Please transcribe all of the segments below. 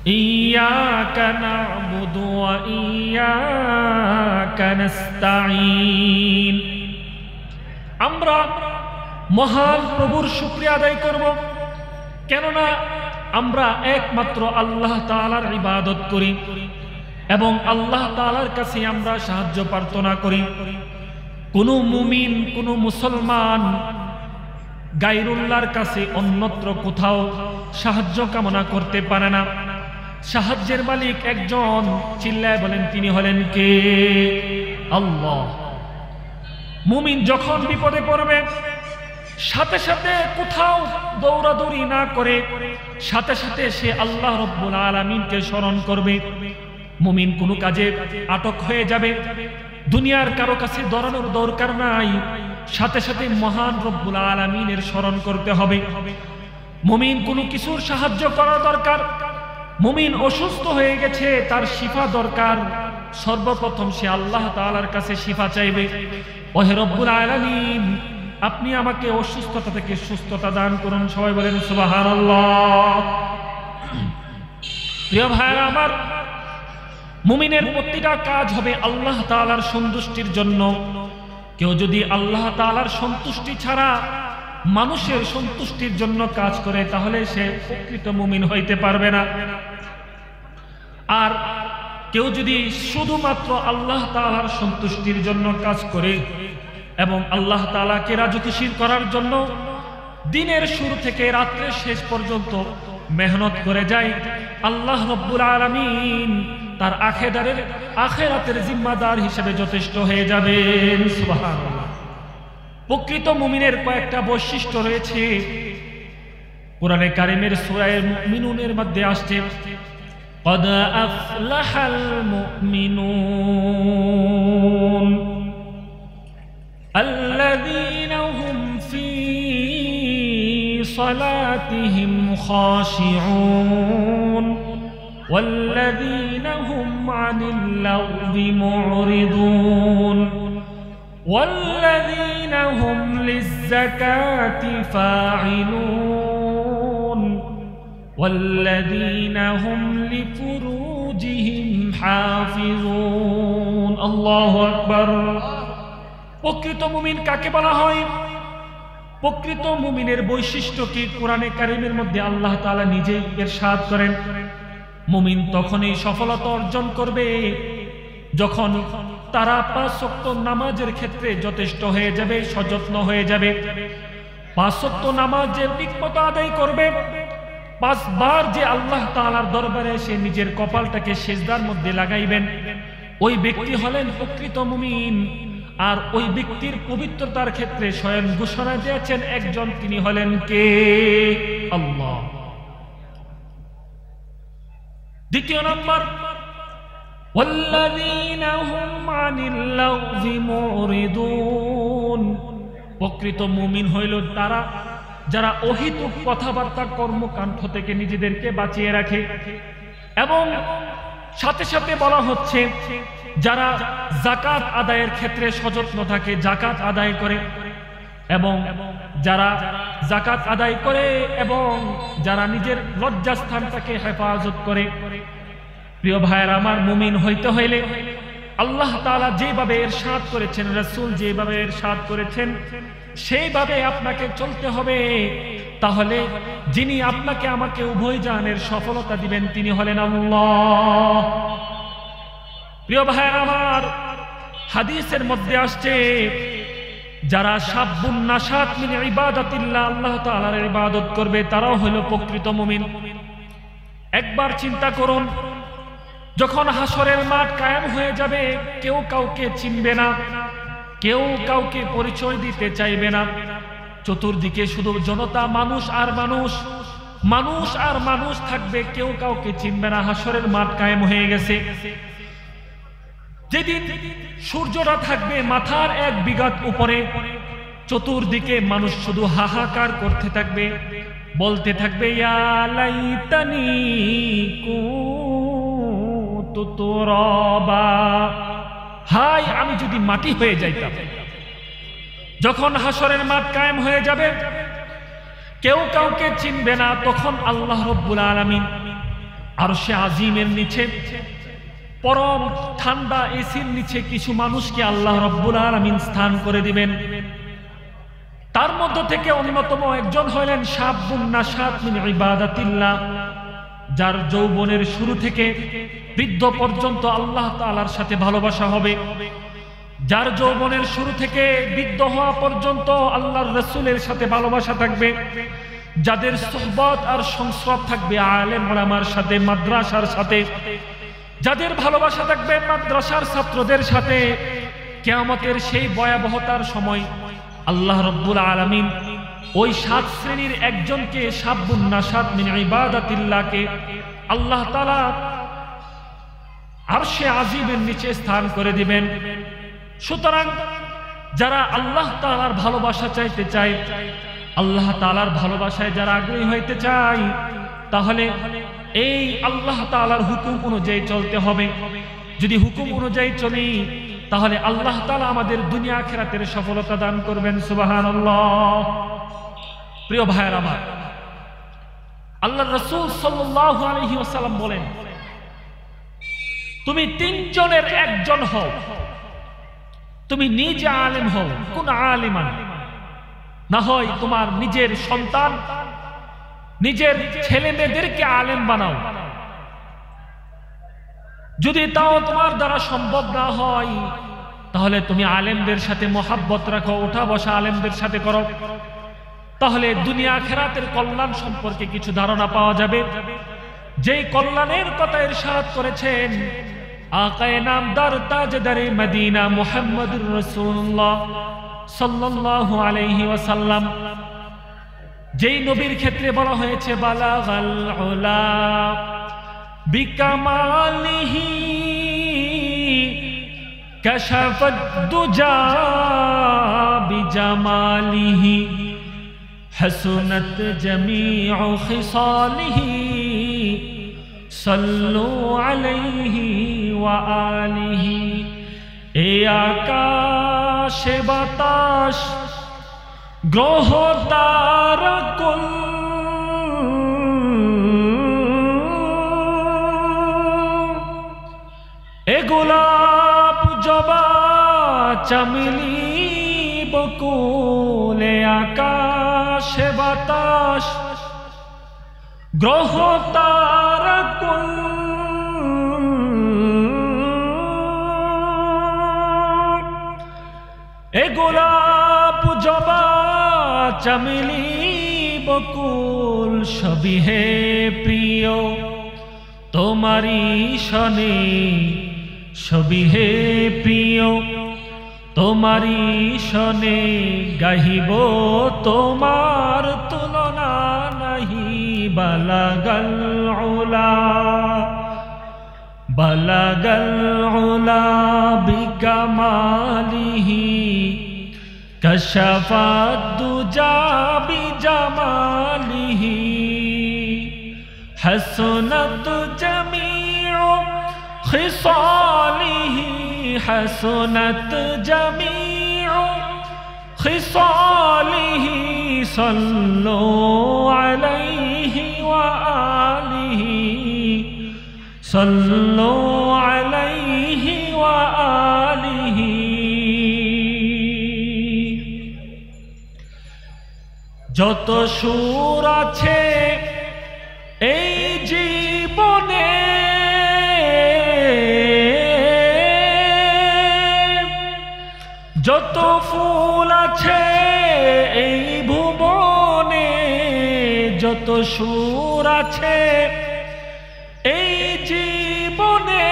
ইয়্যাকা না'বুদু ওয়া ইয়্যাকা নাস্তাঈন। আমরা মহান প্রভুর শুকরিয়া আদায় করব, কেননা আমরা একমাত্র আল্লাহ তাআলার ইবাদত করি এবং আল্লাহ তাআলার কাছে আমরা সাহায্য প্রার্থনা করি। কোনো মুমিন, কোনো মুসলমান গায়রুল্লাহর কাছে অন্যত্র কোথাও সাহায্য কামনা করতে পারে না। সাহায্যের মালিক একজন, চিল্লায় বলেন তিনি হলেন কে? আল্লাহ। মুমিন যখন বিপদে পড়বে সাথে সাথে কোথাও দৌড়াদৌড়ি না করে সাথে সাথে সে আল্লাহ রব্বুল আলামিনকে স্মরণ করবে। মুমিন কোনো কাজে আটক হয়ে যাবে, দুনিয়ার কারো কাছে দৌড়ানোর দরকার নাই, সাথে সাথে মহান রব্বুল আলামিনের স্মরণ করতে হবে। মুমিন কোনো কিছুর সাহায্য করা দরকার, মুমিন অসুস্থ হয়ে গেছে, তার শিফা দরকার, সর্বপ্রথম সে আল্লাহ তাআলার কাছে শিফা চাইবে। ওহে রব্বুল আলামিন, আপনি আমাকে অসুস্থতা থেকে সুস্থতা দান করুন। সবাই বলেন সুবহানাল্লাহ। প্রিয় ভাইরা আমার, মুমিনের প্রতিটা কাজ হবে আল্লাহ তাআলার সন্তুষ্টির জন্য। কেউ যদি আল্লাহ তাআলার সন্তুষ্টি ছাড়া মানুষের সন্তুষ্টির জন্য কাজ করে তাহলে সে প্রকৃত মুমিন হইতে পারবে না। আর কেউ যদি শুধুমাত্র আল্লাহ তাআলার সন্তুষ্টির জন্য কাজ করে এবং আল্লাহ তাআলাকে রাজি খুশি করার জন্য দিনের শুরু থেকে রাত্রের শেষ পর্যন্ত মেহনত করে যায়, আল্লাহ রব্বুল আলামিন তার আখিরাতের জিম্মাদার হিসেবে যথেষ্ট হয়ে যাবেন। সুবহানাল্লাহ। প্রকৃত মুমিনের কয়েকটা বৈশিষ্ট্য রয়েছে, কোরআনে কারিমের সূরা মুমিনুনের মধ্যে আসছে, قد أفلح المؤمنون الذين هم في صلاتهم خاشعون والذين هم عن اللغو معرضون والذين هم للزكاة فاعلون والذين هم لفروجهم حافظون الله أكبر। প্রকৃত মুমিন কাকে বলা হয়? প্রকৃত মুমিনের বৈশিষ্ট্য কি কোরআনে কারিমের মধ্যে আল্লাহ তাআলা নিজেই ইরশাদ করেন। মুমিন তখনই সফলতা অর্জন করবে যখন তারা 5 ওয়াক্ত নামাজের ক্ষেত্রে যথেষ্ট হয়ে যাবে, সযত্ন হয়ে যাবে। 5 ওয়াক্ত নামাজের ঠিকমতো আদায় করবে, 5 বার যে আল্লাহ তাআলার দরবারে সে নিজের কপালটাকে সিজদার মধ্যে লাগাইবেন, ওই ব্যক্তি হলেন প্রকৃত মুমিন। আর ওই ব্যক্তির পবিত্রতার ক্ষেত্রে স্বয়ং ঘোষণা দিয়েছেন একজন, তিনি হলেন কে? আল্লাহ। দ্বিতীয় নম্বর, ওয়াল্লাযীনা হুম আনিল লাগযি মুরিদুন। প্রকৃত মুমিন হইল তারা যারা অহিতুক কথাবার্তা কর্মকাণ্ড থেকে নিজেদেরকে বাঁচিয়ে রাখে। এবং সাথে সাথে বলা হচ্ছে যারা যাকাত আদায়ের ক্ষেত্রে সযত্ন থাকে, যাকাত আদায় করে, এবং যারা যাকাত আদায় করে এবং যারা নিজের লজ্জাস্থানটাকে হেফাজত করে। প্রিয় ভাইয়েরা আমার, মুমিন হইতে হইলে আল্লাহ তাআলা যেভাবে ইরশাদ করেছেন, রাসূল যেভাবে ইরশাদ করেছেন, সেইভাবে আপনাকে চলতে হবে। তাহলে যিনি আপনাকে আমাকে উভয় জাহানের সফলতা দিবেন তিনি হলেন আল্লাহ। প্রিয় ভাইয়েরা আমার, হাদিসের মধ্যে আসছে যারা শাবুন নাশাত মিন ইবাদাতিল্লাহ, আল্লাহ তাআলার ইবাদত করবে, তারাও হলো প্রকৃত মুমিন। একবার চিন্তা করুন, যখন হাসরের মাঠ কায়েম হয়ে যাবে, কেউ কাউকে চিনবে না, কেউ কাউকে পরিচয় দিতে চাইবে না, চতুর্দিকে শুধু জনতা, মানুষ আর মানুষ, মানুষ আর মানুষ থাকবে, কেউ কাউকে চিনবে না। হাসরের মাঠ কায়েম হয়ে গেছে। যেদিন সূর্যটা থাকবে মাথার 1 বিঘাত উপরে, চতুর্দিকে মানুষ শুধু হাহাকার করতে থাকবে, বলতে থাকবে ইয়া লাইতানি কুনতু তুরাবা, হায় আমি যদি মাটি হয়ে যাইতাম। যখন হাসরের মাঠ কায়েম হয়ে যাবে, কেউ কাউকে চিনবে না, তখন আল্লাহ রব্বুল আলামিন আরশে আজিমের নিচে পরম ঠান্ডা এসির নিচে কিছু মানুষকে আল্লাহ রাব্বুল আলামিন স্থান করে দিবেন। তার মধ্য থেকে অন্যতম একজন হলেন শাবুন নাশাত মিন ইবাদাতিল্লাহ, যার যৌবনের শুরু থেকে বৃদ্ধ পর্যন্ত আল্লাহ তাআলার সাথে ভালোবাসা হবে, যার যৌবনের শুরু থেকে বৃদ্ধ হওয়া পর্যন্ত আল্লাহর রাসূলের সাথে ভালোবাসা থাকবে, যাদের সুহবত আর সংস্রব থাকবে আলেম ওলামার সাথে, মাদ্রাসার সাথে, যাদের ভালোবাসা থাকবে মাদ্রাসার ছাত্রদের সাথে। কিয়ামতের সেই ভয়াবহতার সময় আল্লাহ রাব্বুল আলামিন ওই 7 শ্রেণীর একজনকে শাবুন নাশাত মিন ইবাদাতিল্লাহকে আল্লাহ তাআলা আরশে আজিমের নিচে স্থান করে দিবেন। সুতরাং যারা আল্লাহ তাআলার ভালোবাসা চাইতে চায়, আল্লাহ তাআলার ভালোবাসায় যারা আগ্রহী হইতে চায়, তাহলে এই আল্লাহ তাআলার হুকুম অনুযায়ী চলতে হবে। যদি হুকুম অনুযায়ী চলি তাহলে আল্লাহ তাআলা আমাদের দুনিয়া আখিরাতের সফলতা দান করবেন। সুবহানাল্লাহ। প্রিয় ভাইয়ের আমার, আল্লাহর রাসূল সাল্লাল্লাহু আলাইহি ওয়াসাল্লাম বলেন, তুমি 3 জনের একজন হও। তুমি নিজে আলেম হও, কোন আলিমান, না হয় তোমার নিজের সন্তান, নিজের ছেলে মেয়েদেরকে আলেম বানাও। যদি তাও তোমার দ্বারা সম্ভব না হয় তাহলে তুমি আলেমদের সাথে মহাব্বত রাখো, ওঠা বসা আলেমদের সাথে করো, তাহলে দুনিয়া আখিরাতের কল্যাণ সম্পর্কে কিছু ধারণা পাওয়া যাবে। যেই কল্যাণের কথা ইরশাদ করেছেন আকায়ে নামদার তাজদারে মদিনা মুহাম্মদুর রাসূলুল্লাহ সাল্লাল্লাহু আলাইহি ওয়াসাল্লাম, যেই নবীর ক্ষেত্রে বলা হয়েছে বালাগাল উলা বিকামালিহি কাশাফাদ দুজা বিজামালিহি হাসুনাত জামিউ খিসালিহি সাল্লু আলাইহি ওয়া আলিহি। এ আকাশে বাতাস গ্রহ তারা কুল এ গোলাপ জবা চামেলি বকুল, এ আকাশে বাতাস গ্রহ তারা কুল এ গোলাপ জবা চামেলি বকুল, সবই হে প্রিয় তোমারি শনে, সবই হে প্রিয় তোমারি শনে, গাহিব তোমার তুলনা নাহি। বালাগাল উলা বালাগাল উলা বিকামালিহি কাশাফাদ দুজা বিজামালিহি হাসনাত জামিউ খিসালিহি হাসনাত জামিউ খিসালিহি সাল্লু আলাইহি ওয়া আলিহি সাল্লু আলাইহি ওয়া আলিহি। যত সুর আছে এই জীবনে, যত ফুল আছে এই ভুবনে, যত সুর আছে এই জীবনে,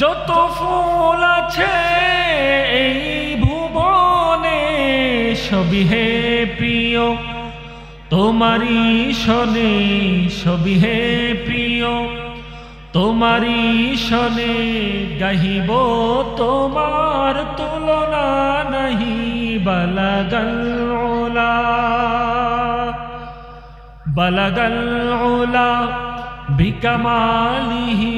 যত ফুল আছে এই ভুবনে, সবই হে প্রিয় তোমারি শনে, সবই হে প্রিয় তোমারি শনে, গাহিব তোমার তুলনা নাহি। বালাগাল উলা বালাগাল উলা বিকামালিহি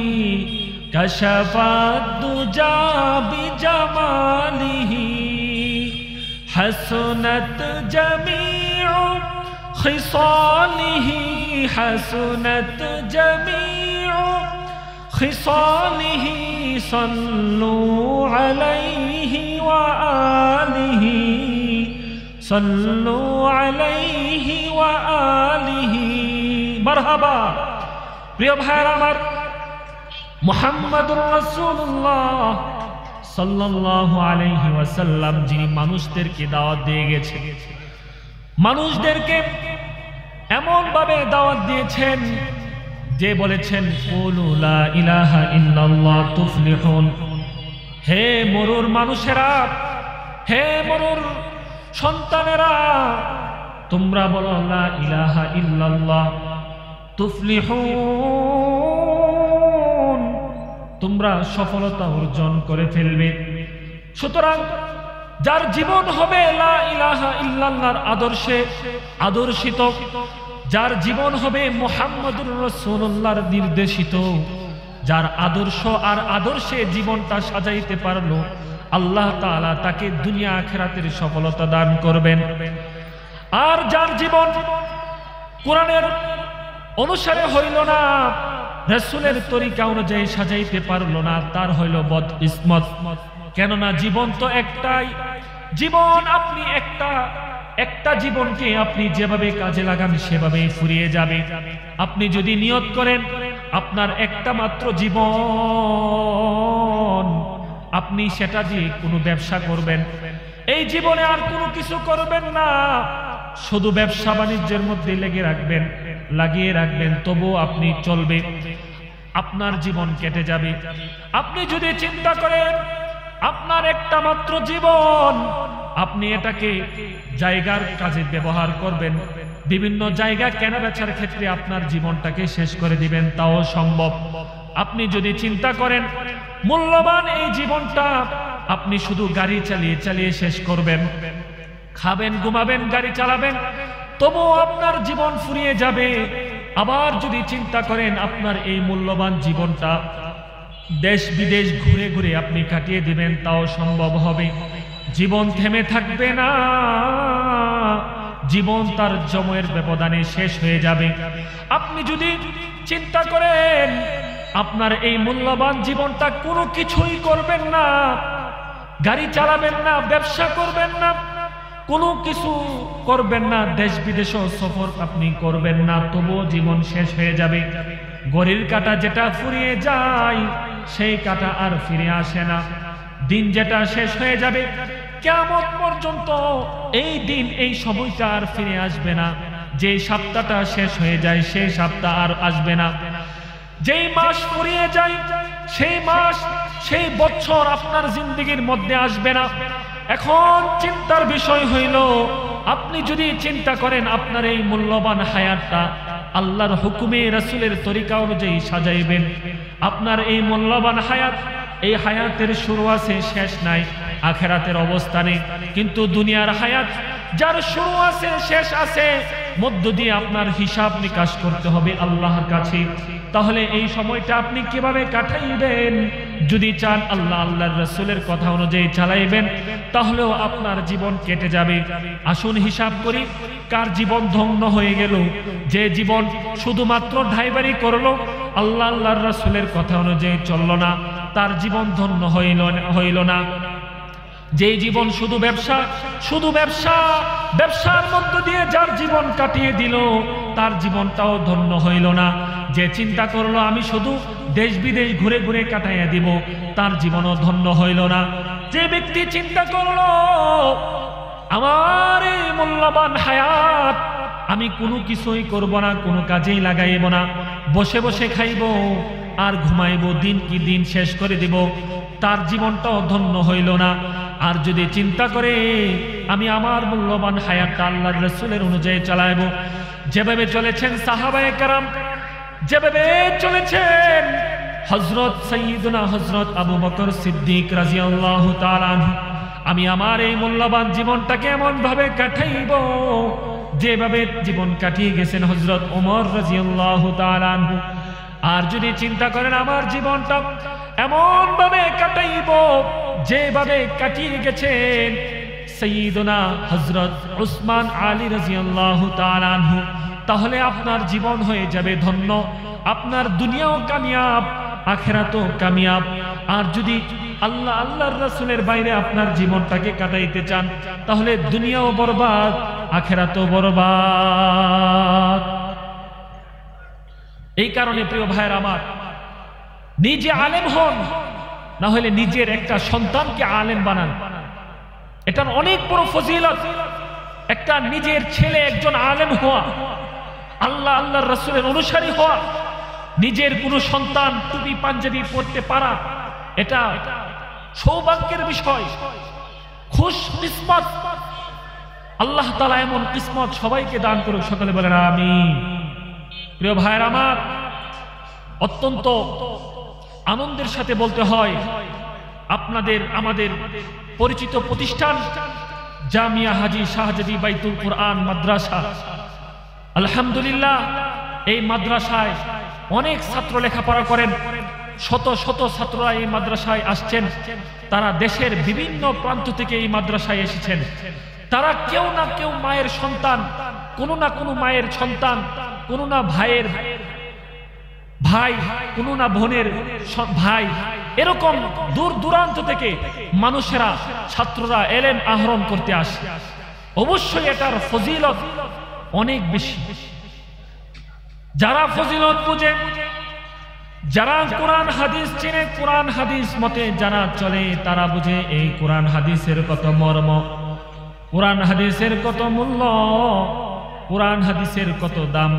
কাশাফাদ দুজা বিজামালিহি হাসনাত জামিউ খিসালিহি হাসুনাত জামিউ খিসালিহি সাল্লু আলাইহি ওয়া আলিহি সাল্লু আলাইহি ওয়া আলিহি। মারহাবা। প্রিয় ভাইরা আমার, মুহাম্মাদুর রাসূলুল্লাহ সাল্লাল্লাহু আলাইহি ওয়াসাল্লাম যিনি মানুষদেরকে দাওয়াত দিয়ে গেছেন, মানুষদেরকে এমন ভাবে দাওয়াত দিয়েছেন যে বলেছেন কুলু লা ইলাহা ইল্লাল্লাহ তুফলিহুন। হে মরুর মানুষেরা, হে মরুর সন্তানেরা, তোমরা বলো লা ইলাহা ইল্লাল্লাহ তুফলিহুন, তোমরা সফলতা অর্জন করে ফেলবে। সুতরাং যার জীবন হবে লা ইলাহা ইল্লাল্লাহর আদর্শে আদর্শিত, যার জীবন হবে মুহাম্মদুর রাসূলুল্লাহর নির্দেশিত, যার আদর্শ আর আদর্শে জীবনটা সাজাইতে পারলো, আল্লাহ তাআলা তাকে দুনিয়া আখিরাতের সফলতা দান করবেন। আর যার জীবন কোরআনের অনুসারে হইল না, রাসূলের তরিকা অনুযায়ী সাজাইতে পারলো না, তার হইল বদকিসমত। কেননা জীবন তো একটাই জীবন, আপনি একটা জীবনকে আপনি যেভাবে কাজে লাগান সেভাবেই ফুরিয়ে যাবে। আপনি যদি নিয়ত করেন আপনার একটা মাত্র জীবন, আপনি সেটা দিয়ে কোনো ব্যবসা করবেন, এই জীবনে আর কোনো কিছু করবেন না, শুধু ব্যবসা বাণিজ্যের মধ্যে লাগিয়ে রাখবেন, তবুও আপনি চলবে, আপনার জীবন কেটে যাবে। আপনি যদি চিন্তা করেন আপনার একটা মাত্র জীবন, আপনি এটাকে জায়গার কাজে ব্যবহার করবেন, বিভিন্ন জায়গা কেনা বেচার ক্ষেত্রে আপনার জীবনটাকে শেষ করে দিবেন, তাও সম্ভব। আপনি যদি চিন্তা করেন মূল্যবান এই জীবনটা আপনি শুধু গাড়ি চালিয়ে চালিয়ে শেষ করবেন, খাবেন ঘুমাবেন গাড়ি চালাবেন, তবুও আপনার জীবন ফুরিয়ে যাবে। আবার যদি চিন্তা করেন আপনার এই মূল্যবান জীবনটা দেশ বিদেশ ঘুরে ঘুরে আপনি কাটিয়ে দিবেন, তাও সম্ভব হবে। জীবন থেমে থাকবে না, জীবন তার সময়ের ব্যবধানে শেষ হয়ে যাবে। আপনি যদি চিন্তা করেন আপনার এই মূল্যবান জীবনটা কোনো কিছুই করবেন না, গাড়ি চালাবেন না, ব্যবসা করবেন না, কোনো কিছু করবেন না, দেশ বিদেশও সফর আপনি করবেন না, তবুও জীবন শেষ হয়ে যাবে। ঘড়ির কাঁটা যেটা ফুরিয়ে যায় সেই কাঁটা আর ফিরে আসে না। দিন যেটা শেষ হয়ে যাবে কিয়ামত পর্যন্ত, এই দিন এই সময়টা আর ফিরে আসবে না। যে সপ্তাহটা শেষ হয়ে যায় সেই সপ্তাহ আর আসবে না। যেই মাস ফুরিয়ে যায় সেই মাস সেই বছর আপনার জিন্দেগির মধ্যে আসবে না। এখন চিন্তার বিষয় হইল আপনি যদি চিন্তা করেন আপনার এই মূল্যবান হায়াতটা আল্লাহর হুকুমে রাসূলের তরিকা অনুযায়ী সাজাইবেন, আপনার এই মূল্যবান হায়াত, এই হায়াতের শুরু আছে শেষ নাই, আখিরাতের অবস্থানে। কিন্তু দুনিয়ার হায়াত যার শুরু আছে শেষ আছে, মধ্য দিয়ে আপনার হিসাব নিকাশ করতে হবে আল্লাহর কাছে। তাহলে এই সময়টা আপনি কিভাবে কাটাইবেন? যদি চান আল্লাহর রাসূলের কথা অনুযায়ী চালাইবেন, তাহলেও আপনার জীবন কেটে যাবে। আসুন হিসাব করি, কার জীবন ধন্য হয়ে গেল? যে জীবন শুধুমাত্র ড্রাইভারি করলো, আল্লাহর রাসূলের কথা অনুযায়ী চলল না, তার জীবন ধন্য হইল না। যেই জীবন শুধু ব্যবসার মধ্য দিয়ে যার জীবন কাটিয়ে দিল, তার জীবনটাও ধন্য হইল না। যে চিন্তা করলো আমি শুধু দেশ বিদেশ ঘুরে ঘুরে কাটাইয়া দিব, তার জীবনও ধন্য হইল না। যে ব্যক্তি চিন্তা করলো আমার এই মূল্যবান হায়াত আমি কোনো কিছুই করব না, কোনো কাজেই লাগাইব না, বসে বসে খাইব আর ঘুমাইব, দিন কি দিন শেষ করে দিব, তার জীবনটাও ধন্য হইল না। আর যদি চিন্তা করে আমি আমার মূল্যবান হায়াতটা আল্লাহর রাসূলের অনুযায়ী চালাইব, যেভাবে চলেছেন সাহাবায়ে কেরাম, যেভাবে চলেছেন হযরত সাইয়্যিদুনা হযরত আবু বকর সিদ্দিক রাদিয়াল্লাহু তাআলা আনহু, আমি আমার এই মূল্যবান জীবনটাকে এমন ভাবে কাটাইব যেভাবে জীবন কাটিয়ে গেছেন হযরত ওমর রাদিয়াল্লাহু তাআলা আনহু। আর যদি চিন্তা করেন আমার জীবনটা এমন ভাবে কাটাইব যেভাবে কাটিয়ে গেছেন সাইয়্যিদুনা হযরত উসমান আলী রাদিয়াল্লাহু তাআলা আনহু, তাহলে আপনার জীবন হয়ে যাবে ধন্য, আপনার দুনিয়াও কামিয়াব, আখিরাতও কামিয়াব। আর যদি আল্লাহর রাসূলের বাইরে আপনার জীবনটাকে কাটাইতে চান, তাহলে দুনিয়াও বরবাদ, আখিরাতও বরবাদ। এই কারণে প্রিয় ভাইয়ের আমার, নিজে আলেম হন, না হলে নিজের একটা সন্তানকে আলেম বানান। এটার অনেক বড় ফজিলত, একটা নিজের ছেলে একজন আলেম হওয়া, আল্লাহর রাসূলের অনুসারী হওয়া, নিজের কোনো সন্তান টুপি পাঞ্জাবি পরতে পারা, এটা সৌভাগ্যের বিষয়, খুশ কিসমত। আল্লাহ তাআলা এমন কিসমত সবাইকে দান করুক, সকলে বলেন আমিন। প্রিয় ভাইয়ের আমার, অত্যন্ত আনন্দের সাথে বলতে হয়, আমাদের পরিচিত প্রতিষ্ঠান জামিয়া হাজী শাহজাদী বাইতুল কুরআন মাদ্রাসা, আলহামদুলিল্লাহ, এই মাদ্রাসায় অনেক ছাত্র লেখাপড়া করেন। শত শত ছাত্ররা এই মাদ্রাসায় আসছেন। তারা দেশের বিভিন্ন প্রান্ত থেকে এই মাদ্রাসায় এসেছেন। তারা কেউ না কেউ মায়ের সন্তান, কোনো না কোনো মায়ের সন্তান, কোনো না ভাইয়ের ভাই, কোনো না বোনের ভাই, এরকম দূর দূরান্ত থেকে মানুষেরা, ছাত্ররা এলেম আহরণ করতে আসে। অবশ্যই এটার ফজিলত অনেক বেশি। যারা ফজিলত বুঝে, যারা কোরআন হাদিস চেনে, কোরআন হাদিস মতে যারা চলে, তারা বুঝে এই কোরআন হাদিসের কত মর্ম, কোরআন হাদিসের কত মূল্য, কোরআন হাদিসের কত দাম।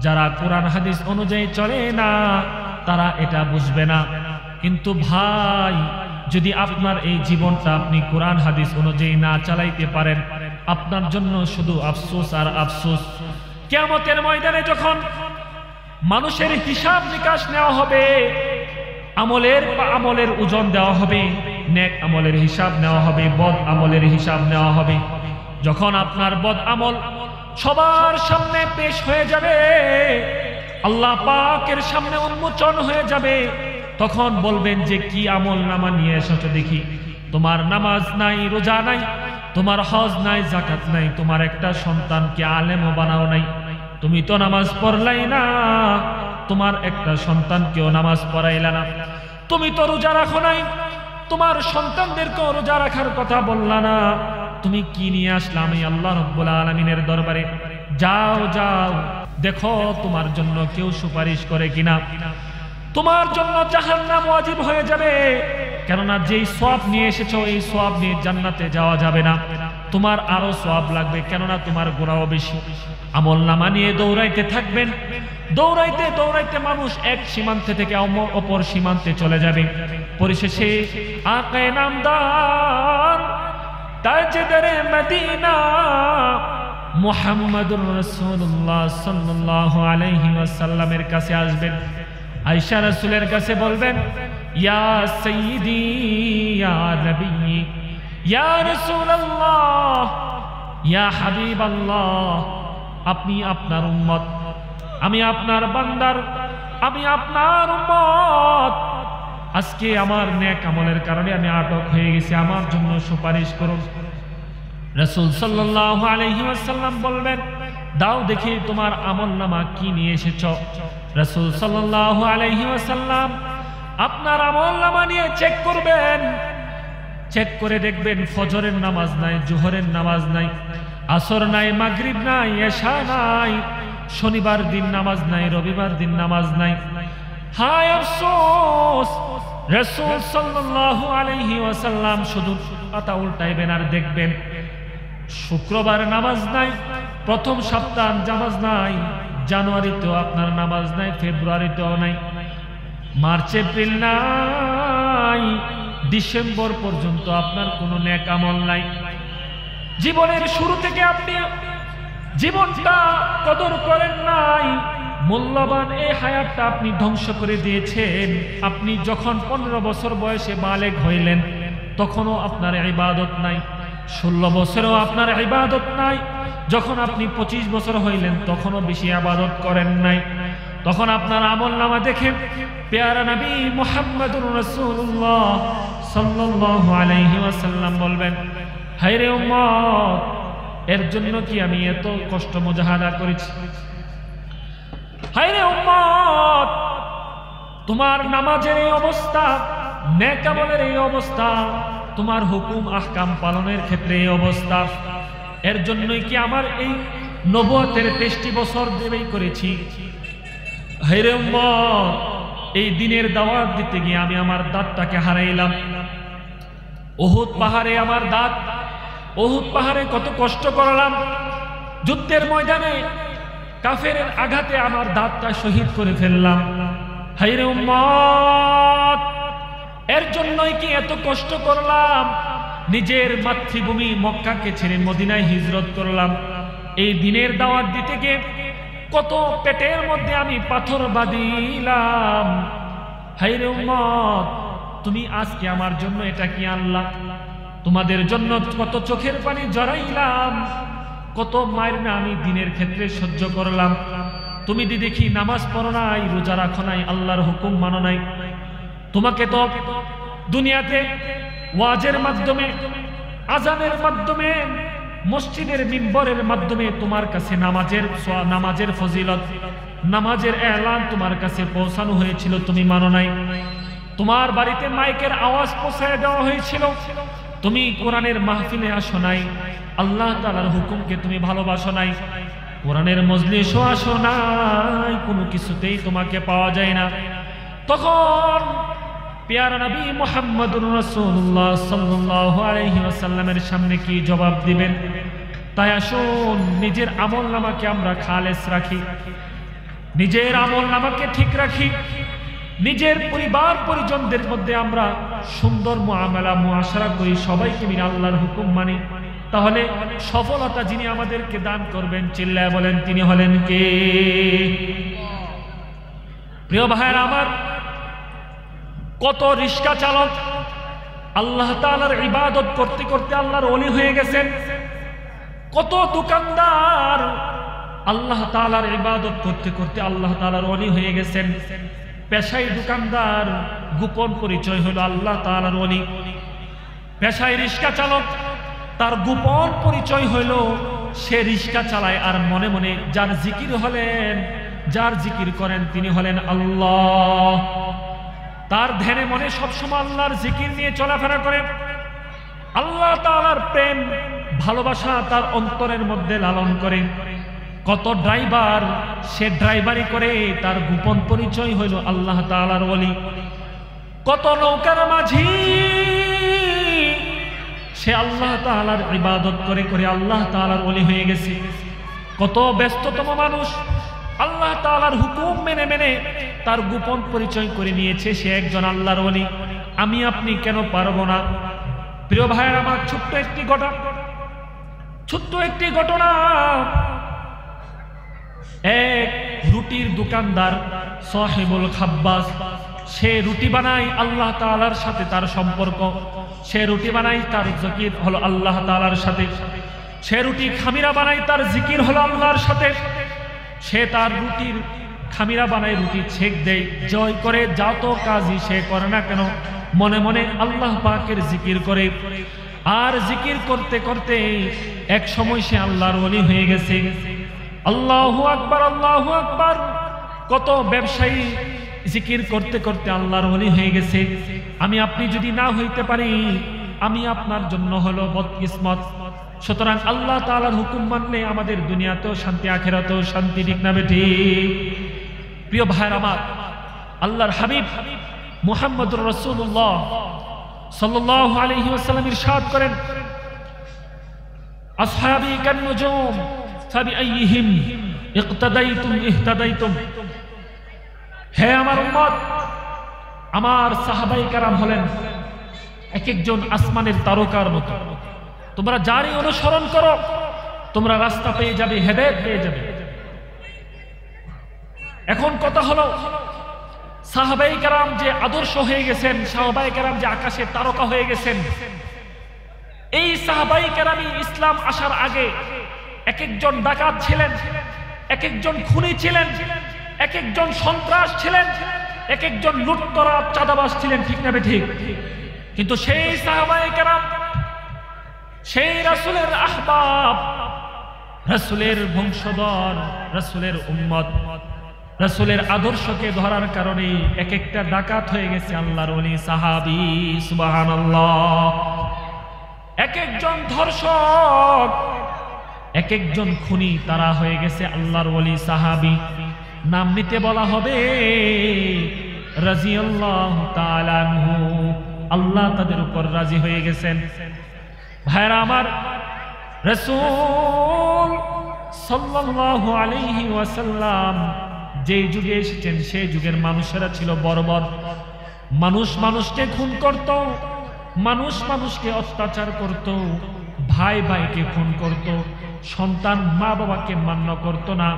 যারা কোরআন হাদিস অনুযায়ী চলে না, তারা এটা বুঝবে না। কিন্তু ভাই, যদি আপনার এই জীবনটা আপনি কোরআন হাদিস অনুযায়ী না চালাইতে পারেন, আপনার জন্য শুধু আফসোস আর আফসোস। কিয়ামতের ময়দানে যখন মানুষের হিসাব নিকাশ নেওয়া হবে, আমলের ওজন দেওয়া হবে, নেক আমলের হিসাব নেওয়া হবে, বদ আমলের হিসাব নেওয়া হবে। যখন আপনার বদ আমল সবার সামনে পেশ হয়ে যাবে, আল্লাহ পাকের সামনে উন্মোচন হয়ে যাবে, তখন বলবেন যে কি আমল নামা নিয়ে এসেছো দেখি। তোমার নামাজ নাই, রোজা নাই, তোমার হজ নাই, যাকাত নাই, তোমার একটা সন্তানকে আলেমও বানাও নাই, তুমি তো নামাজ পড়লাই না, তোমার একটা সন্তানকেও নামাজ পড়াইলা না, তুমি তো রোজা রাখো নাই, তোমার সন্তানদেরকেও রোজা রাখার কথা বললা না, তুমি কি নিয়ে আসলা আমি আল্লাহ রাব্বুল আলামিনের দরবারে? যাও যাও দেখো তোমার জন্য কেউ সুপারিশ করে কিনা। তোমার জন্য জাহান্নাম ওয়াজিব হয়ে যাবে, কেননা যেই সওয়াব নিয়ে এসেছো এই সওয়াব নিয়ে জান্নাতে যাওয়া যাবে না, তোমার আরো সওয়াব লাগবে, কেননা তোমার গুনাহও বেশি। আমলনামা নিয়ে দৌড়াইতে থাকবেন, দৌড়াইতে দৌড়াইতে মানুষ এক সীমান্ত থেকে অপর সীমান্তে চলে যাবে। পরিশেষে আকায়ে নামদার তাজদারে মদিনা মুহাম্মাদুর রাসূলুল্লাহ সাল্লাল্লাহু আলাইহি ওয়াসাল্লামের কাছে আসবেন। আয়েশা রাসূলের কাছে বলবেন, ইয়া সাইয়্যিদি ইয়া নবী ইয়া রাসূলুল্লাহ ইয়া হাবিবাল্লাহ, আপনি আপনার উম্মত, আমি আপনার বান্দার, আমি আপনার উম্মত। আজকে আমার নেক আমলের কারণে আমি আটক হয়ে গেছি, আমার জন্য সুপারিশ করুন। রাসূল সাল্লাল্লাহু আলাইহি ওয়াসাল্লাম বলবেন, দাও দেখি তোমার আমলনামা কি নিয়ে এসেছো। রাসূল সাল্লাল্লাহু আলাইহি ওয়াসাল্লাম আপনার আমলনামা নিয়ে চেক করবেন। চেক করে দেখবেন ফজরের নামাজ নাই, জোহরের নামাজ নাই, আসর নাই, মাগরিব নাই, এশা নাই, শনিবার দিন নামাজ নাই, রবিবার দিন নামাজ নাই। হায় আফসোস, রাসূল সাল্লাল্লাহু আলাইহি ওয়াসাল্লাম শুধু পাতা উল্টাইবেন আর দেখবেন শুক্রবার নামাজ নাই, প্রথম সপ্তাহ নামাজ নাই, জানুয়ারিতেও আপনার নামাজ নাই, ফেব্রুয়ারিতেও নাই, মার্চ এপ্রিল নাই, ডিসেম্বর পর্যন্ত আপনার কোনো নেক আমল নাই। জীবনের শুরু থেকে আপনি জীবনটা কদর করেন নাই, মূল্যবান এই হায়াতটা আপনি ধ্বংস করে দিয়েছেন। আপনি যখন 15 বছর বয়সে বালেগ হইলেন তখনও আপনার ইবাদত নাই, 16 বছরেও আপনার ইবাদত নাই, যখন আপনি 25 বছর হইলেন তখনও বেশি ইবাদত করেন নাই। তখন আপনার আমলনামা দেখে পেয়ারা নবী মুহাম্মদুর রাসূলুল্লাহ সাল্লাল্লাহু আলাইহি ওয়াসাল্লাম বলবেন, হায়রে উম্মত, এর জন্য কি আমি এত কষ্ট মুজাহাদা করেছি? হায়রে উম্মত, তোমার নামাজের এই অবস্থা, নেক আমলের এই অবস্থা, তোমার হুকুম আহকাম পালনের ক্ষেত্রে এই অবস্থা, এর জন্যই কি আমার এই নবুয়তের 23টি বছর ব্যয় করেছি? হায়রে উম্মত, এই দিনের দাওয়াত দিতে গিয়ে আমি আমার দাঁতটাকে হারাইলাম। উহুদ পাহাড়ে আমার দাঁত, উহুদ পাহাড়ে কত কষ্ট করলাম, যুদ্ধের ময়দানে কাফেরের আঘাতে আমার দাঁতটা শহীদ করে ফেললাম। হায়রে উম্মত, এর জন্যই কি এত কষ্ট করলাম? নিজের মাতৃভূমি মক্কাকে ছেড়ে মদিনায় হিজরত করলাম। এই দিনের দাওয়াত দিতে গিয়ে কত পেটের মধ্যে আমি পাথর বাঁধিলাম। হায়রে উম্মত, তুমি আজকে আমার জন্য এটা কি আনলা? তোমাদের জন্য কত চোখের পানি জড়াইলাম, কত মায়ের না আমি দিনের ক্ষেত্রে সহ্য করলাম। তুমি দেখি নামাজ পড়ো নাই, রোজা রাখো নাই, আল্লাহর হুকুম মানো নাই। তোমাকে তো দুনিয়াতে ওয়াজের মাধ্যমে, আজানের মাধ্যমে, মসজিদের মিম্বরের মাধ্যমে তোমার কাছে নামাজের ফজিলত, নামাজের এলান তোমার কাছে পৌঁছানো হয়েছিল, তুমি মানো নাই। তোমার বাড়িতে মাইকের আওয়াজ পৌঁছায় দেওয়া হয়েছিল, তুমি কোরআনের মাহফিলে আসো নাই, আল্লাহ তাআলার হুকুমকে তুমি ভালোবাসো নাই, কোরআনের মজলিসও আসো নাই, কোনো কিছুতেই তোমাকে পাওয়া যায় না। তখন প্যারা নবী মুহাম্মদুর রাসূলুল্লাহ সাল্লাল্লাহু আলাইহি ওয়াসাল্লামের সামনে কি জবাব দিবেন? তাই আসুন নিজের আমলনামাকে আমরা খালেস রাখি, নিজের আমলনামাকে ঠিক রাখি, নিজের পরিবার পরিজনদের মধ্যে আমরা সুন্দর মুআমালা মুআশারা করি, সবাইকে মিলে আল্লাহর হুকুম মানি। তাহলে সফলতা যিনি আমাদেরকে দান করবেন, চিল্লায় বলেন, তিনি হলেন কে? প্রিয় ভাইয়েরা আমার, কত রিক্সা চালক আল্লাহ তাআলার ইবাদত করতে করতে আল্লাহর ওলি হয়ে গেছেন, কত দোকানদার আল্লাহ তাআলার ইবাদত করতে করতে আল্লাহ তাআলার ওলি হয়ে গেছেন। পেশায় দোকানদার, গোপন পরিচয় হলো আল্লাহ তাআলার ওলি। পেশায় রিক্সা চালক, তার গোপন পরিচয় হইল সে রিক্সা চালায় আর মনে মনে যার জিকির হলেন, যার জিকির করেন তিনি হলেন আল্লাহ। তার ধ্যানে মনে সবসময় আল্লাহর জিকির নিয়ে চলাফেরা করে, আল্লাহ তাআলার প্রেম ভালোবাসা তার অন্তরের মধ্যে লালন করে। কত ড্রাইভার সে ড্রাইভারি করে, তার গোপন পরিচয় হইল আল্লাহ তাআলার ওলি। কত নৌকার মাঝি সে আল্লাহ তাআলার ইবাদত করে করে আল্লাহ তাআলার ওলি হয়ে গেছে। কত ব্যস্ততম মানুষ আল্লাহ তাআলার হুকুম মেনে মেনে তার গোপন পরিচয় করে নিয়েছে সে একজন আল্লাহর ওলি। আমি আপনি কেন পারবো না? প্রিয় ভাইয়ের আমার, ছোট্ট একটি ঘটনা। এক রুটির দোকানদার সাহেবুল খাব্বাস, সে রুটি বানায়, আল্লাহ তাআলার সাথে তার সম্পর্ক। সে রুটি বানায়, তার জিকির হলো আল্লাহ তাআলার সাথে। সে রুটি খামিরা বানায়, তার জিকির হলো আল্লাহর সাথে। সে তার রুটির খামিরা বানায়, রুটি ছেক দেয়, জয় করে, যত কাজই সে করে না কেন মনে মনে আল্লাহ পাকের জিকির করে। আর জিকির করতে করতে এক সময় সে আল্লাহর ওলি হয়ে গেছে। আল্লাহু আকবার, আল্লাহু আকবার। কত ব্যবসায়ী জিকির করতে করতে আল্লাহর ওলি হয়ে গেছে। আমি আপনি যদি না হইতে পারি, আমি আপনার জন্য হলো বদকিসমত। সুতরাং আল্লাহ তাআলার হুকুম মানলে আমাদের দুনিয়াতেও শান্তি, আখিরাতেও শান্তি, ঠিক না বেঠিক? প্রিয় ভাইয়ের আমার, আল্লাহর হাবিব মুহাম্মদুর রাসূলুল্লাহ সাল্লাল্লাহু আলাইহি ওয়াসাল্লাম ইরশাদ করেন, আসহাবী কান্নুজুম ফাবিআইহিম ইক্তাদাইতুম ইহতাদাইতুম। হে আমার উম্মত, আমার সাহাবায়ে কেরাম হলেন এক একজন আসমানের তারকার মতো। তোমরা যারই অনুসরণ করো তোমরা রাস্তা পেয়ে যাবে, হেদায়েত পেয়ে যাবে। এখন কথা হলো, সাহাবায়ে কেরাম যে আদর্শ হয়ে গেছেন, সাহাবায়ে কেরাম যে আকাশের তারকা হয়ে গেছেন, এই সাহাবায়ে কেরামই ইসলাম আসার আগে এক একজন ডাকাত ছিলেন, এক একজন খুনি ছিলেন, এক একজন সন্ত্রাস ছিলেন, এক একজন লুটতরা চাঁদাবাজ ছিলেন, ঠিক না ঠিক? কিন্তু সেই সাহাবায়ে কেরাম সেই রাসূলের আহবাব, রাসূলের বংশধর, রাসূলের উম্মত, রাসূলের আদর্শকে ধরার কারণে এক একটা ডাকাত হয়ে গেছে আল্লাহর ওলি সাহাবী। সুবহানাল্লাহ। এক একজন ধর্ষক, এক একজন খুনি, তারা হয়ে গেছে আল্লাহর ওলি সাহাবী। নাম নিতে বলা হবে রাদিয়াল্লাহু তাআলা আনহু, আল্লাহ তাদের উপর রাজি হয়ে গেছেন। ভাইরা আমার, রাসূল সাল্লাল্লাহু আলাইহি ওয়াসাল্লাম যে যুগে এসেছেন সেই যুগের মানুষেরা ছিল বর্বর। মানুষ মানুষকে খুন করত, মানুষ মানুষকে অত্যাচার করত, ভাই ভাইকে খুন করত, সন্তান মা বাবাকে মান্য করত না,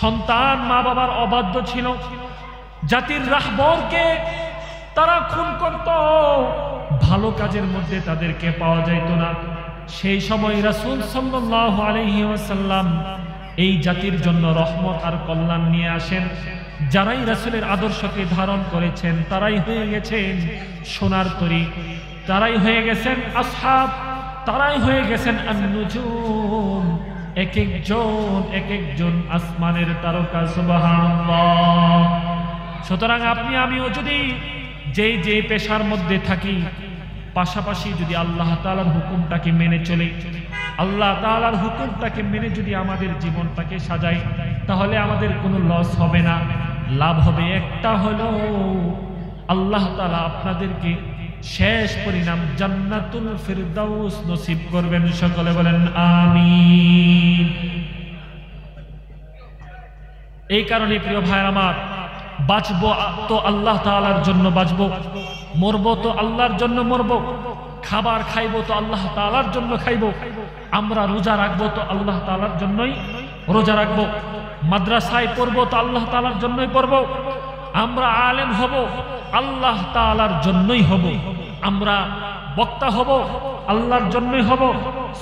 সন্তান মা বাবার অবাধ্য ছিল, জাতির রাহবরকে তারা খুন করত, ভালো কাজের মধ্যে তাদেরকে পাওয়া যাইত না। সেই সময় রাসূল সাল্লাল্লাহু আলাইহি ওয়াসাল্লাম এই জাতির জন্য রহমত আর কল্যাণ নিয়ে আসেন। যারাই রাসূলের আদর্শকে ধারণ করেছেন তারাই হয়ে গেছেন সোনার তরী, তারাই হয়ে গেছেন আসহাব, তারাই হয়ে গেছেন আন-নুজুম। এক একজন আসমানের তারকা। সুবহানাল্লাহ। সুতরাং আপনি আমিও যদি যে পেশার মধ্যে থাকি, পাশাপাশি যদি আল্লাহ তাআলার হুকুমটাকে মেনে চলে, আল্লাহ তাআলার হুকুমটাকে মেনে যদি আমাদের জীবনটাকে সাজাই, তাহলে আমাদের কোনো লস হবে না। লাভ হবে একটা হলো, আল্লাহ তাআলা আপনাদেরকে শেষ পরিণাম জান্নাতুল ফিরদাউস নসিব করবেন। সকলে বলেন আমিন। এই কারণে প্রিয় ভাইরা আমার, বাঁচবো তো আল্লাহ তাআলার জন্য বাঁচবো, মরবো তো আল্লাহর জন্য মরবো, খাবার খাইবো তো আল্লাহ তাআলার জন্য খাইবো, আমরা রোজা রাখবো তো আল্লাহ তাআলার জন্যই রোজা রাখবো, মাদ্রাসায় পড়বো তো আল্লাহ তাআলার জন্যই পড়বো, আমরা আলেম হব আল্লাহ তাআলার জন্যই হব, আমরা বক্তা হব আল্লাহর জন্যই হব,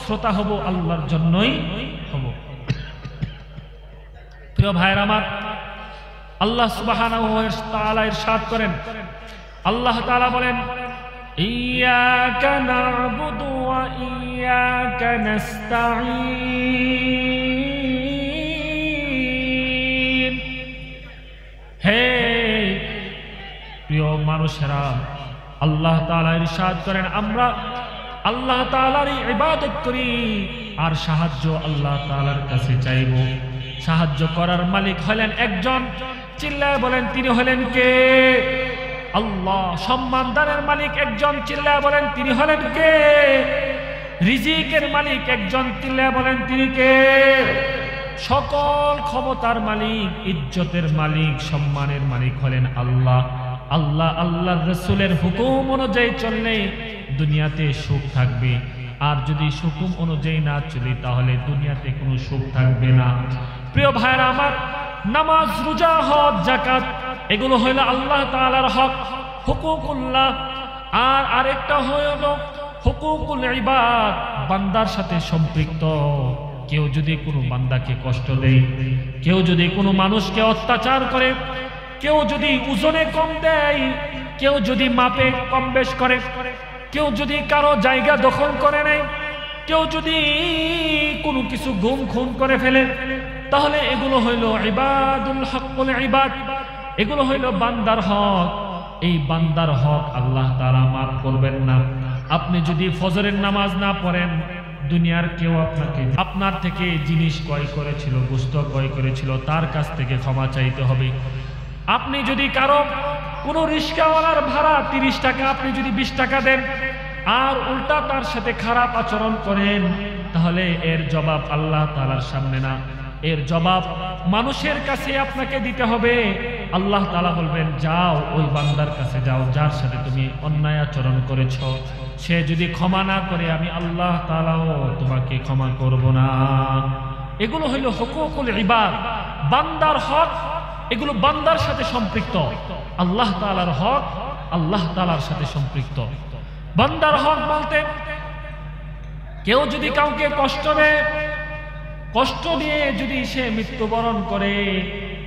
শ্রোতা হব আল্লাহর জন্যই হব। প্রিয় ভাইরা আমার, আল্লাহ সুবহানাহু ওয়া তাআলা ইরশাদ করেন, আল্লাহ তাআলা বলেন, ইয়াকা না'বুদু ওয়া ইয়াকা নাস্তাঈন। হে প্রিয় মানুষেরা, আল্লাহ তাআলা ইরশাদ করেন, আমরা আল্লাহ তাআলারই ইবাদত করি আর সাহায্য আল্লাহ তাআলার কাছে চাইব। সাহায্য করার মালিক হলেন একজন, চিল্লায় বলেন তিনি হলেন কে? আল্লাহ। সম্মান দানের মালিক একজন, চিল্লায় বলেন তিনি হলেন কে? রিজিকের মালিক একজন, চিল্লায় বলেন তিনি কে? সকল ক্ষমতার মালিক, ইজ্জতের মালিক, সম্মানের মালিক হলেন আল্লাহ। আল্লাহ আল্লাহর রাসূলের হুকুম অনুযায়ী চললে দুনিয়াতে সুখ থাকবে, আর যদি হুকুম অনুযায়ী না চলি তাহলে দুনিয়াতে কোনো সুখ থাকবে না। প্রিয় ভাইরা আমার, নামাজ, রোজা, হজ, যাকাত এগুলো হইল আল্লাহ তাআলার হক, হুকুকুল্লাহ। আর আরেকটা হইল হুকুকুল ইবাদ, বান্দার সাথে সম্পৃক্ত। কেউ যদি কোনো বান্দাকে কষ্ট দেয়, কেউ যদি কোনো মানুষকে অত্যাচার করে, কেউ যদি ওজনে কম দেয়, কেউ যদি মাপে কম বেশ করে, কেউ যদি কারো জায়গা দখল করে নেয়, কেউ যদি কোনো কিছু গুম খুন করে ফেলে, তাহলে এগুলো হইল ইবাদুল হকুল ইবাদ, এগুলো হইল বান্দার হক। এই বান্দার হক আল্লাহ তাআলা মাফ করবেন না। আপনি যদি ফজরের নামাজ না পড়েন, দুনিয়ার কেউ আপনার থেকে জিনিস ক্রয় করেছিল, গোশত ক্রয় করেছিল, তার কাছ থেকে ক্ষমা চাইতে হবে। আপনি যদি কারো কোনো রিক্সাওয়ালার ভাড়া 30 টাকা, আপনি যদি 20 টাকা দেন আর উল্টা তার সাথে খারাপ আচরণ করেন, তাহলে এর জবাব আল্লাহ তাআলার সামনে না, এর জবাব মানুষের কাছে আপনাকে দিতে হবে। আল্লাহ তাআলা বলবেন, যাও ওই বান্দার কাছে যাও যার সাথে তুমি অন্যায় আচরণ করেছ, সে যদি ক্ষমা না করে আমি আল্লাহ তাআলাও তোমাকে ক্ষমা করব না। এগুলো হইল হুকুকুল ইবাদ, বান্দার হক, এগুলো বান্দার সাথে সম্পৃক্ত। আল্লাহ তাআলার হক আল্লাহ তাআলার সাথে সম্পৃক্ত। বান্দার হক বলতে, কেউ যদি কাউকে কষ্ট দেয়, কষ্ট দিয়ে যদি সে মৃত্যুবরণ করে,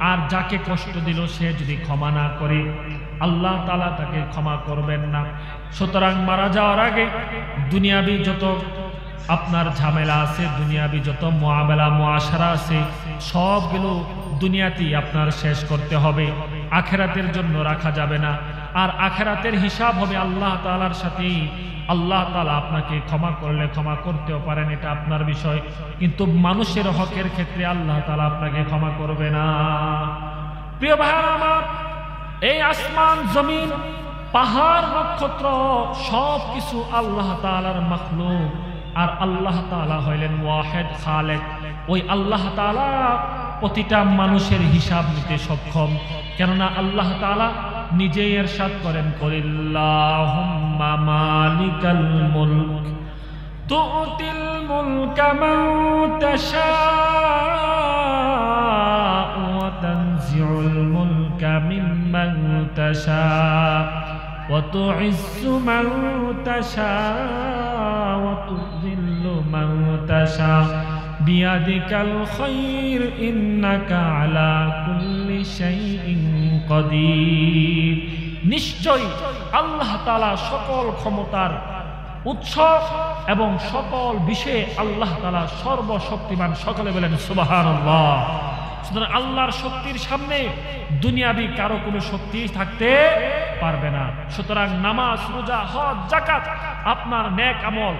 আর যাকে কষ্ট দিল সে যদি ক্ষমা না করে, আল্লাহ তাআলা তাকে ক্ষমা করবেন না। সুতরাং মারা যাওয়ার আগে দুনিয়াবি যত আপনার ঝামেলা আছে, দুনিয়াবি যত মুআমালা মুআশারা আছে সবগুলো দুনিয়াতেই আপনার শেষ করতে হবে, আখিরাতের জন্য রাখা যাবে না। আর আখিরাতের হিসাব হবে আল্লাহ তাআলার সাথেই। আল্লাহ তাআলা আপনাকে ক্ষমা করলে ক্ষমা করতেও পারেন, এটা আপনার বিষয়, কিন্তু মানুষের হকের ক্ষেত্রে আল্লাহ তাআলা আপনাকে ক্ষমা করবে না। প্রিয় ভাইরা আমার, এই আসমান জমিন পাহাড় নক্ষত্র সব কিছু আল্লাহ তাআলার মাখলুক। আর আল্লাহ তাআলা হইলেন ওয়াহিদ খালেক। ওই আল্লাহ তাআলা প্রতিটা মানুষের হিসাব নিতে সক্ষম, কেননা আল্লাহ তাআলা নিজেই ইরশাদ করেন, কুলিল্লাহুম্মা মালিকাল মুলক তুতিল মুলকা মান তাশাউ ওয়া তানজিউল মুলকা মিম্মান তাশাউ ওয়া তুইজ্জু মান তাশাউ ওয়া তুযিল্লু মান তাশাউ বিয়াদিকাল খায়র ইন্নাকা আলা কুল্লি শাইইন কাদির। নিশ্চয় আল্লাহ তাআলা সকল ক্ষমতার উৎস এবং সকল বিষয়ে আল্লাহ তাআলা সর্বশক্তিমান। সকলে বলেন সুবহানাল্লাহ। সুতরাং আল্লাহর শক্তির সামনে দুনিয়াবি কারো কোনো শক্তি থাকতে পারবে না। সুতরাং নামাজ, রোজা, হজ, যাকাত, আপনার নেক আমল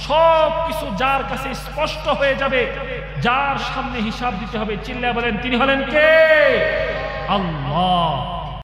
সব কিছু যার কাছে স্পষ্ট হয়ে যাবে, যার সামনে হিসাব দিতে হবে, চিল্লায়া বলেন তিনি হলেন কে? আল্লাহ।